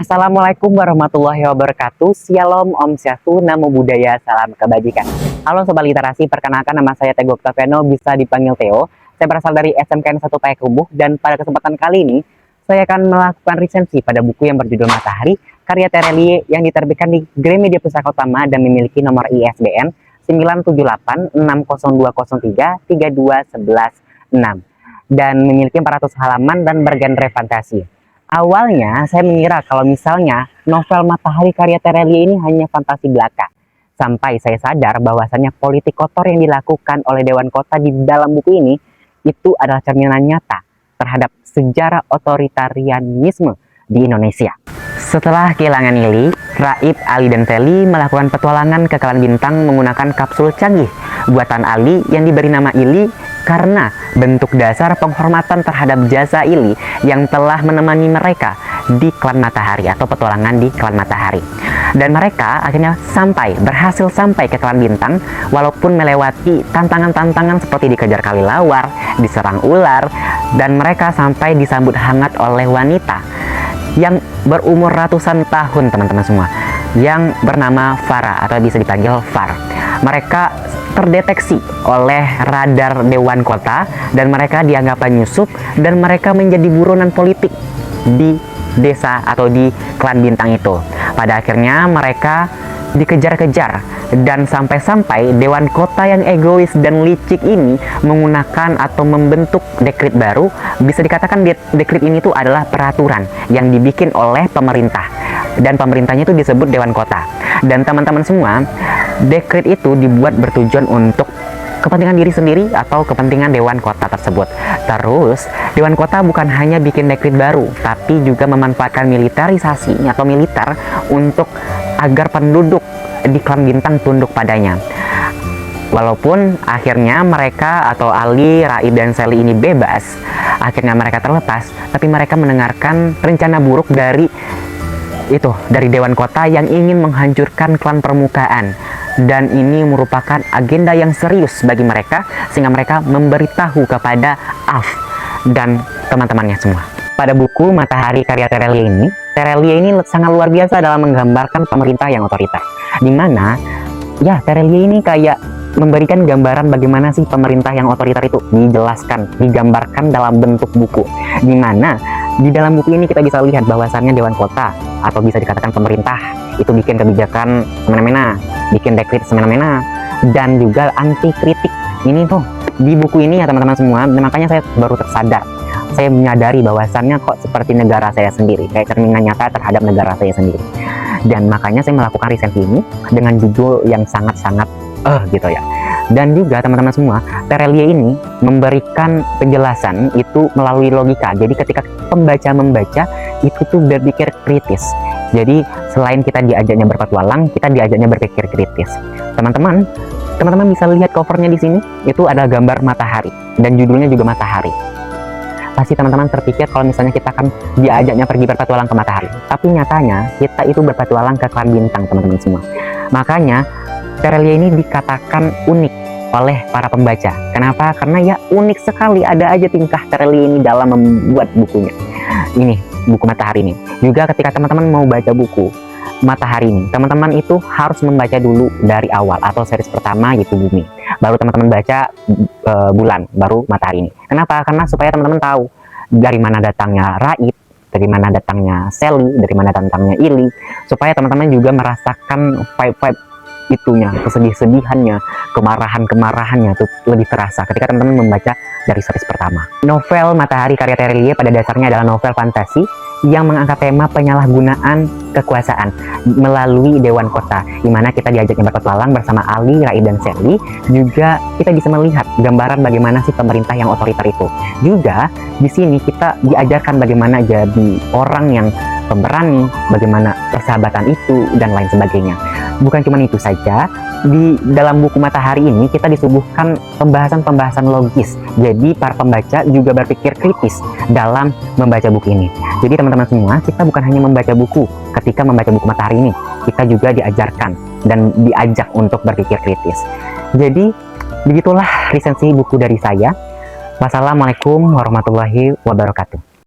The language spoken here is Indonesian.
Assalamualaikum warahmatullahi wabarakatuh. Shalom, Om Swastiastu, Namo Buddhaya, salam kebajikan. Halo Sobat Literasi, perkenalkan nama saya Teguh Octaviano, bisa dipanggil Theo. Saya berasal dari SMKN 1 Payakumbuh dan pada kesempatan kali ini saya akan melakukan resensi pada buku yang berjudul Matahari, karya Terelie yang diterbitkan di Gramedia Pustaka Utama dan memiliki nomor ISBN 97860033211 dan memiliki 400 halaman dan bergenre fantasi. Awalnya saya mengira kalau misalnya novel Matahari karya Terelie ini hanya fantasi belaka. Sampai saya sadar bahwasannya politik kotor yang dilakukan oleh Dewan Kota di dalam buku ini itu adalah cerminan nyata terhadap sejarah otoritarianisme di Indonesia. Setelah kehilangan Ili, Raib, Ali, dan Sally melakukan petualangan ke Klan Bintang menggunakan kapsul canggih buatan Ali yang diberi nama Ili karena bentuk dasar penghormatan terhadap jasa Ili yang telah menemani mereka di Klan Matahari atau petualangan di Klan Matahari. Dan mereka akhirnya berhasil sampai ke Klan Bintang walaupun melewati tantangan-tantangan seperti dikejar kelelawar, diserang ular, dan mereka sampai disambut hangat oleh wanita yang berumur ratusan tahun, teman-teman semua, yang bernama Farah atau bisa dipanggil Far. Mereka terdeteksi oleh radar Dewan Kota dan mereka dianggap penyusup dan mereka menjadi buronan politik di desa atau di Klan Bintang itu. Pada akhirnya mereka dikejar-kejar dan sampai-sampai Dewan Kota yang egois dan licik ini menggunakan atau membentuk dekret baru. Bisa dikatakan dekret ini tuh adalah peraturan yang dibikin oleh pemerintah dan pemerintahnya itu disebut Dewan Kota. Dan teman-teman semua, dekret itu dibuat bertujuan untuk kepentingan diri sendiri atau kepentingan Dewan Kota tersebut. Terus, Dewan Kota bukan hanya bikin dekret baru, tapi juga memanfaatkan militerisasi atau militer untuk agar penduduk di Klan Bintang tunduk padanya. Walaupun akhirnya mereka atau Ali, Raib, dan Sally ini bebas, akhirnya mereka terlepas, tapi mereka mendengarkan rencana buruk dari Dewan Kota yang ingin menghancurkan klan permukaan. Dan ini merupakan agenda yang serius bagi mereka, sehingga mereka memberitahu kepada Alf dan teman-temannya semua. Pada buku Matahari karya Terelie ini sangat luar biasa dalam menggambarkan pemerintah yang otoriter. Dimana, ya Terelie ini kayak memberikan gambaran bagaimana sih pemerintah yang otoriter itu dijelaskan, digambarkan dalam bentuk buku. Dimana di dalam buku ini kita bisa lihat bahwasannya Dewan Kota atau bisa dikatakan pemerintah itu bikin kebijakan semena-mena, bikin dekret semena-mena, dan juga anti kritik. Ini tuh di buku ini ya teman-teman semua, makanya saya baru tersadar. Saya menyadari bahwasannya kok seperti negara saya sendiri, kayak cerminan nyata terhadap negara saya sendiri. Dan makanya saya melakukan resensi ini dengan judul yang sangat-sangat gitu ya. Dan juga teman-teman semua, Terelie ini memberikan penjelasan itu melalui logika. Jadi ketika pembaca membaca itu tuh berpikir kritis. Jadi selain kita diajaknya berpetualang, kita diajaknya berpikir kritis. Teman-teman bisa lihat covernya di sini, itu adalah gambar matahari dan judulnya juga Matahari. Pasti teman-teman terpikir kalau misalnya kita akan diajaknya pergi berpetualang ke matahari, tapi nyatanya kita itu berpetualang ke Klan Bintang, teman-teman semua. Makanya Terelie ini dikatakan unik oleh para pembaca. Kenapa? Karena ya unik sekali, ada aja tingkah Terelie ini dalam membuat bukunya. Ini buku Matahari ini. Juga ketika teman-teman mau baca buku Matahari ini, teman-teman itu harus membaca dulu dari awal atau series pertama yaitu Bumi. Baru teman-teman baca Bulan, baru Matahari ini. Kenapa? Karena supaya teman-teman tahu dari mana datangnya Raib, dari mana datangnya Sally, dari mana datangnya Ili, supaya teman-teman juga merasakan vibe-vibe itunya, kesedih-sedihannya, kemarahan-kemarahannya itu lebih terasa ketika teman-teman membaca dari series pertama. Novel Matahari karya Terelie pada dasarnya adalah novel fantasi yang mengangkat tema penyalahgunaan kekuasaan melalui Dewan Kota, di mana kita diajaknya berpetualang bersama Ali, Raib, dan Sally. Juga kita bisa melihat gambaran bagaimana sih pemerintah yang otoriter itu. Juga di sini kita diajarkan bagaimana jadi orang yang pemberani, bagaimana persahabatan itu, dan lain sebagainya. Bukan cuma itu saja, di dalam buku Matahari ini kita disuguhkan pembahasan-pembahasan logis. Jadi para pembaca juga berpikir kritis dalam membaca buku ini. Jadi teman-teman semua, kita bukan hanya membaca buku ketika membaca buku Matahari ini, kita juga diajarkan dan diajak untuk berpikir kritis. Jadi begitulah resensi buku dari saya. Wassalamualaikum warahmatullahi wabarakatuh.